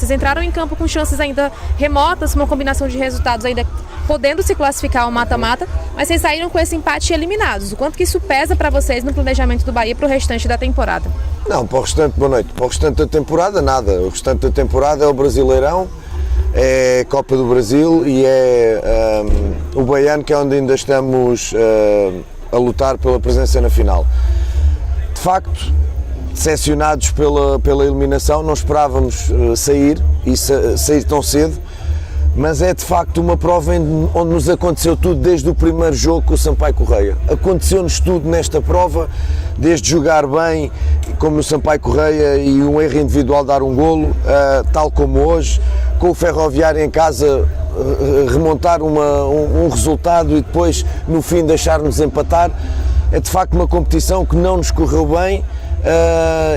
Vocês entraram em campo com chances ainda remotas, uma combinação de resultados ainda podendo se classificar ao mata-mata, mas vocês saíram com esse empate eliminados. O quanto que isso pesa para vocês no planejamento do Bahia para o restante da temporada? Não, para o restante, boa noite, para o restante da temporada nada. O restante da temporada é o Brasileirão, é a Copa do Brasil e é o Baiano, que é onde ainda estamos a lutar pela presença na final. De facto, decepcionados pela eliminação, não esperávamos sair tão cedo, mas é de facto uma prova onde nos aconteceu tudo desde o primeiro jogo com o Sampaio Correia. Aconteceu-nos tudo nesta prova, desde jogar bem, como no Sampaio Correia, e um erro individual dar um golo, tal como hoje, com o Ferroviário em casa remontar um resultado e depois no fim deixar-nos empatar. É de facto uma competição que não nos correu bem,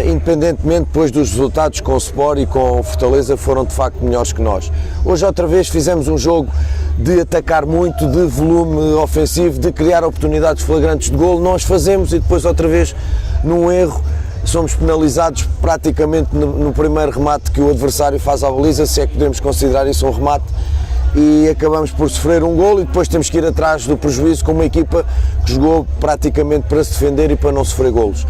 independentemente depois dos resultados com o Sport e com o Fortaleza foram de facto melhores que nós. Hoje outra vez fizemos um jogo de atacar muito, de volume ofensivo, de criar oportunidades flagrantes de golo, nós fazemos e depois outra vez num erro somos penalizados praticamente no primeiro remate que o adversário faz à baliza, se é que podemos considerar isso um remate, e acabamos por sofrer um golo e depois temos que ir atrás do prejuízo com uma equipa que jogou praticamente para se defender e para não sofrer golos.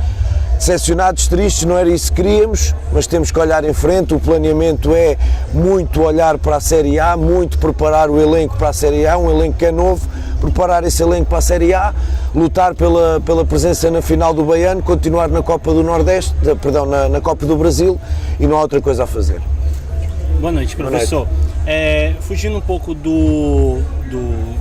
Decepcionados, tristes, não era isso que queríamos, mas temos que olhar em frente. O planeamento é muito olhar para a Série A, muito preparar o elenco para a Série A, um elenco que é novo, preparar esse elenco para a Série A, lutar pela presença na final do Baiano, continuar na Copa do Nordeste, na Copa do Brasil, e não há outra coisa a fazer. Boa noite, professor. Boa noite. Fugindo um pouco do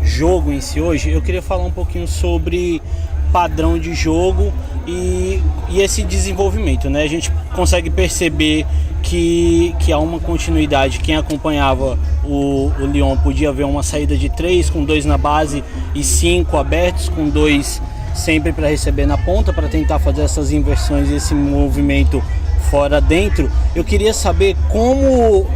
jogo em si hoje, eu queria falar um pouquinho sobre padrão de jogo e esse desenvolvimento, né? A gente consegue perceber que há uma continuidade. Quem acompanhava o Lyon podia ver uma saída de 3 com 2 na base e 5 abertos, com 2 sempre para receber na ponta, para tentar fazer essas inversões, esse movimento fora dentro. Eu queria saber como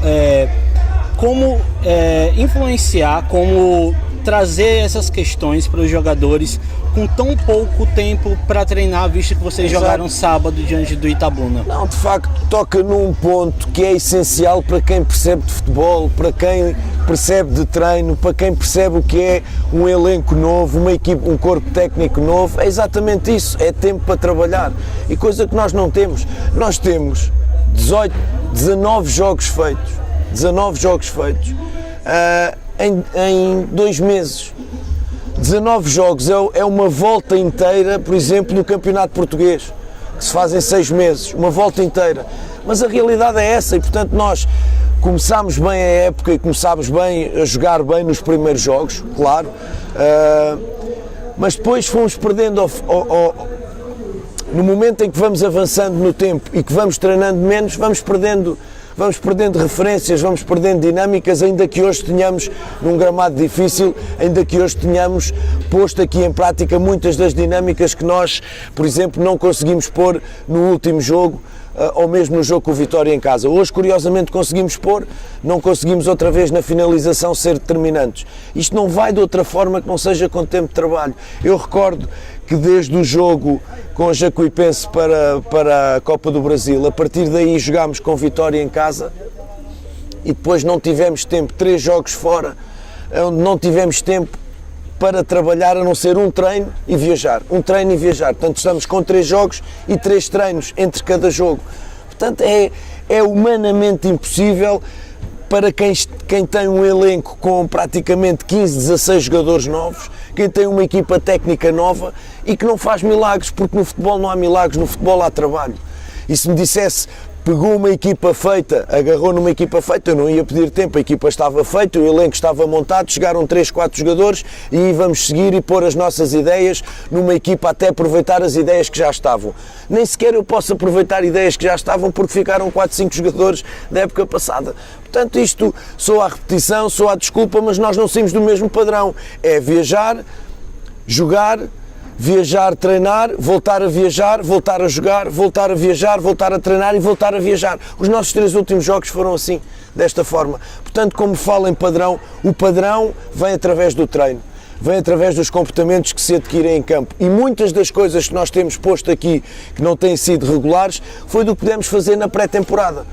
influenciar, como trazer essas questões para os jogadores com tão pouco tempo para treinar, visto que vocês jogaram sábado diante do Itabuna. Não, de facto toca num ponto que é essencial para quem percebe de futebol, para quem percebe de treino, para quem percebe o que é um elenco novo, uma equipe, um corpo técnico novo. É exatamente isso, é tempo para trabalhar, e coisa que nós não temos. Nós temos 19 jogos feitos em 2 meses. 19 jogos é uma volta inteira, por exemplo, no Campeonato Português, que se faz em 6 meses, uma volta inteira. Mas a realidade é essa, e portanto nós começámos bem a época e começámos bem a jogar bem nos primeiros jogos, claro, mas depois fomos perdendo no momento em que vamos avançando no tempo e que vamos treinando menos, vamos perdendo referências, vamos perdendo dinâmicas, ainda que hoje tenhamos, num gramado difícil, ainda que hoje tenhamos posto aqui em prática muitas das dinâmicas que nós, por exemplo, não conseguimos pôr no último jogo, ou mesmo no jogo com o Vitória em casa. Hoje, curiosamente, conseguimos pôr, não conseguimos outra vez na finalização ser determinantes. Isto não vai de outra forma que não seja com tempo de trabalho. Eu recordo que desde o jogo com a Jacuipense para a Copa do Brasil, a partir daí jogámos com Vitória em casa e depois não tivemos tempo, 3 jogos fora, onde não tivemos tempo para trabalhar a não ser um treino e viajar. Portanto, estamos com 3 jogos e 3 treinos entre cada jogo. Portanto, é humanamente impossível para quem tem um elenco com praticamente 15, 16 jogadores novos, quem tem uma equipa técnica nova e que não faz milagres, porque no futebol não há milagres, no futebol há trabalho. E se me dissesse, pegou uma equipa feita, agarrou numa equipa feita, eu não ia pedir tempo, a equipa estava feita, o elenco estava montado, chegaram 3, 4 jogadores e vamos seguir e pôr as nossas ideias numa equipa até aproveitar as ideias que já estavam. Nem sequer eu posso aproveitar ideias que já estavam porque ficaram 4, 5 jogadores da época passada. Portanto, isto soa à repetição, soa à desculpa, mas nós não saímos do mesmo padrão. É viajar, jogar, viajar, treinar, voltar a viajar, voltar a jogar, voltar a viajar, voltar a treinar e voltar a viajar. Os nossos 3 últimos jogos foram assim, desta forma. Portanto, como falo em padrão, o padrão vem através do treino, vem através dos comportamentos que se adquirem em campo. E muitas das coisas que nós temos posto aqui, que não têm sido regulares, foi do que pudemos fazer na pré-temporada.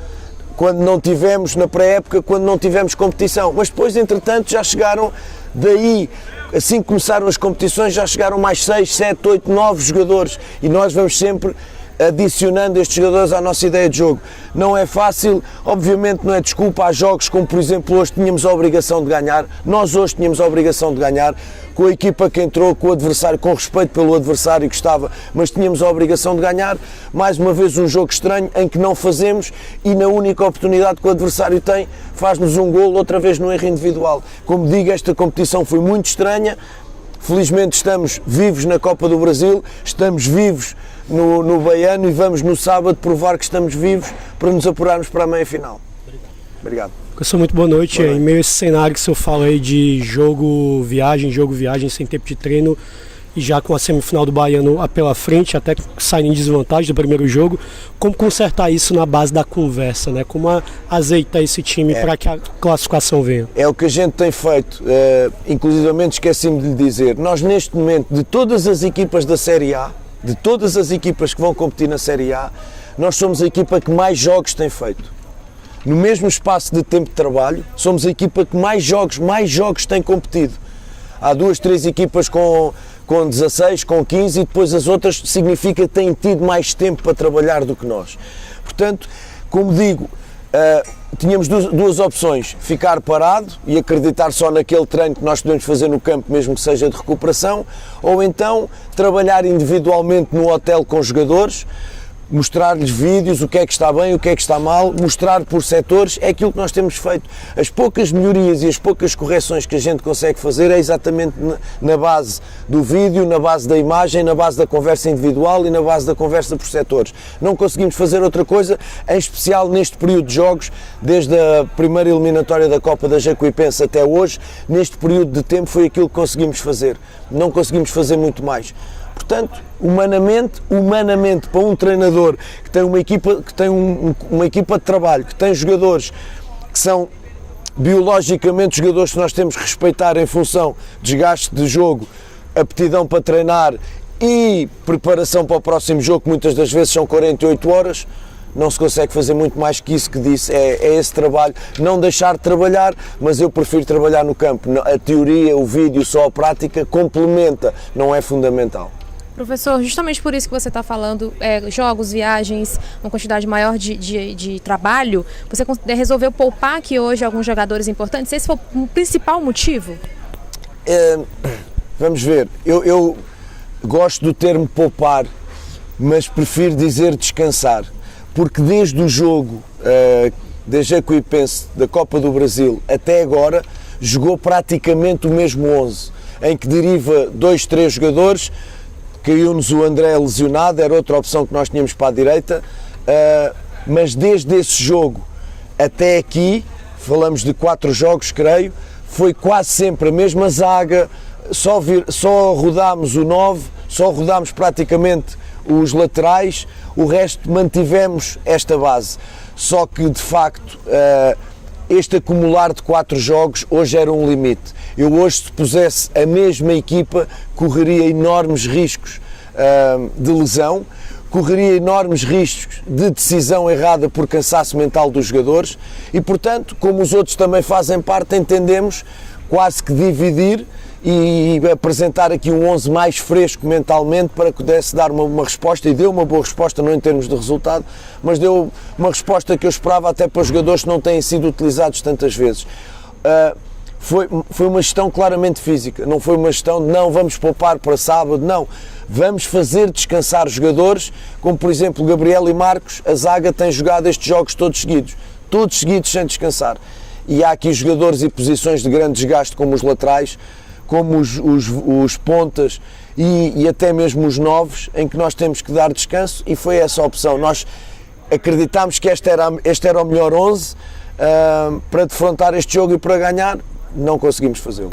quando não tivemos, na pré-época, quando não tivemos competição. Mas depois, entretanto, já chegaram daí, assim que começaram as competições, já chegaram mais 6, 7, 8, 9 jogadores e nós vamos sempre adicionando estes jogadores à nossa ideia de jogo. Não é fácil, obviamente não é desculpa, há jogos como por exemplo hoje tínhamos a obrigação de ganhar, nós hoje tínhamos a obrigação de ganhar, com a equipa que entrou, com o adversário, com respeito pelo adversário que estava, mas tínhamos a obrigação de ganhar. Mais uma vez um jogo estranho em que não fazemos e na única oportunidade que o adversário tem, faz-nos um golo, outra vez no erro individual. Como digo, esta competição foi muito estranha, felizmente estamos vivos na Copa do Brasil, estamos vivos no Baiano e vamos no sábado provar que estamos vivos para nos apurarmos para a meia-final. Obrigado. Professor, muito boa noite. Em meio a esse cenário que o senhor fala aí de jogo-viagem, sem tempo de treino e já com a semifinal do Baiano pela frente, até saindo em desvantagem do primeiro jogo, como consertar isso na base da conversa, né? Como azeitar esse time para que a classificação venha? É o que a gente tem feito, inclusivamente esqueci-me de lhe dizer, nós neste momento, de todas as equipas da Série A, de todas as equipas que vão competir na Série A, nós somos a equipa que mais jogos tem feito. No mesmo espaço de tempo de trabalho, somos a equipa que mais jogos tem competido. Há 2, 3 equipas com 16, com 15 e depois as outras significa que têm tido mais tempo para trabalhar do que nós. Portanto, como digo, tínhamos duas opções, ficar parado e acreditar só naquele treino que nós podemos fazer no campo, mesmo que seja de recuperação, ou então trabalhar individualmente no hotel com os jogadores, mostrar-lhes vídeos, o que é que está bem, o que é que está mal, mostrar por setores, é aquilo que nós temos feito. As poucas melhorias e as poucas correções que a gente consegue fazer é exatamente na base do vídeo, na base da imagem, na base da conversa individual e na base da conversa por setores. Não conseguimos fazer outra coisa, em especial neste período de jogos, desde a primeira eliminatória da Copa da Jacuipense até hoje, neste período de tempo foi aquilo que conseguimos fazer. Não conseguimos fazer muito mais. Portanto, humanamente, para um treinador que tem uma equipa, uma equipa de trabalho, que tem jogadores que são biologicamente jogadores que nós temos que respeitar em função de desgaste de jogo, aptidão para treinar e preparação para o próximo jogo, que muitas das vezes são 48 horas, não se consegue fazer muito mais que isso que disse, é esse trabalho, não deixar de trabalhar, mas eu prefiro trabalhar no campo. A teoria, o vídeo, só a prática complementa, não é fundamental. Professor, justamente por isso que você está falando, jogos, viagens, uma quantidade maior de trabalho, você resolveu poupar aqui hoje alguns jogadores importantes? Esse foi o principal motivo? Vamos ver, eu gosto do termo poupar, mas prefiro dizer descansar, porque desde o jogo da Jacuipense, da Copa do Brasil, até agora, jogou praticamente o mesmo 11, em que deriva 2, 3 jogadores. Caiu-nos o André lesionado, era outra opção que nós tínhamos para a direita, mas desde esse jogo até aqui, falamos de 4 jogos, creio, foi quase sempre a mesma zaga, só rodámos o 9, só rodámos praticamente os laterais, o resto mantivemos esta base. Só que, de facto, este acumular de 4 jogos hoje era um limite. Eu hoje, se pusesse a mesma equipa, correria enormes riscos de lesão, correria enormes riscos de decisão errada por cansaço mental dos jogadores e, portanto, como os outros também fazem parte, entendemos quase que dividir e apresentar aqui um 11 mais fresco mentalmente para que pudesse dar uma resposta, e deu uma boa resposta, não em termos de resultado, mas deu uma resposta que eu esperava até para os jogadores que não têm sido utilizados tantas vezes. Foi uma gestão claramente física, não foi uma gestão de não, vamos poupar para sábado, não. Vamos fazer descansar os jogadores, como por exemplo Gabriel e Marcos, a zaga tem jogado estes jogos todos seguidos sem descansar. E há aqui jogadores e posições de grande desgaste como os laterais, como os pontas e até mesmo os novos, em que nós temos que dar descanso, e foi essa a opção. Nós acreditámos que este era o melhor 11 para defrontar este jogo e para ganhar, não conseguimos fazê-lo.